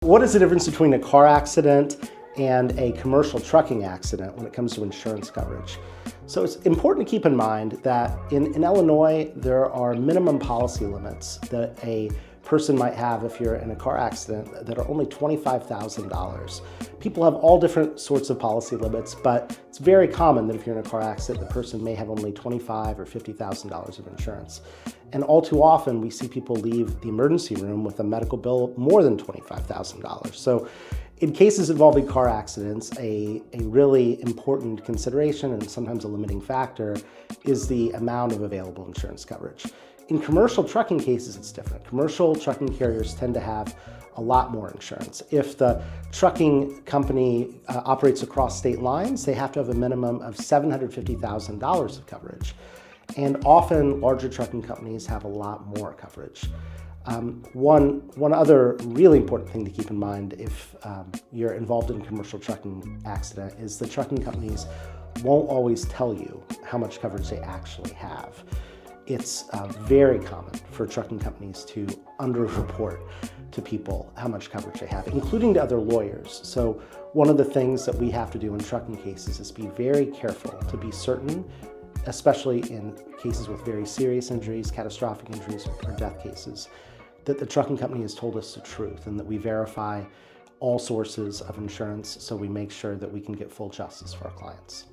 What is the difference between a car accident and a commercial trucking accident when it comes to insurance coverage? So it's important to keep in mind that in Illinois, there are minimum policy limits that a person might have if you're in a car accident that are only $25,000. People have all different sorts of policy limits, but it's very common that if you're in a car accident, the person may have only $25,000 or $50,000 of insurance. And all too often, we see people leave the emergency room with a medical bill more than $25,000. So in cases involving car accidents, a really important consideration and sometimes a limiting factor is the amount of available insurance coverage. In commercial trucking cases, it's different. Commercial trucking carriers tend to have a lot more insurance. If the trucking company operates across state lines, they have to have a minimum of $750,000 of coverage. And often larger trucking companies have a lot more coverage. One other really important thing to keep in mind if you're involved in a commercial trucking accident is the trucking companies won't always tell you how much coverage they actually have. It's very common for trucking companies to underreport to people how much coverage they have, including to other lawyers. So one of the things that we have to do in trucking cases is be very careful to be certain, especially in cases with very serious injuries, catastrophic injuries, or death cases, that the trucking company has told us the truth and that we verify all sources of insurance so we make sure that we can get full justice for our clients.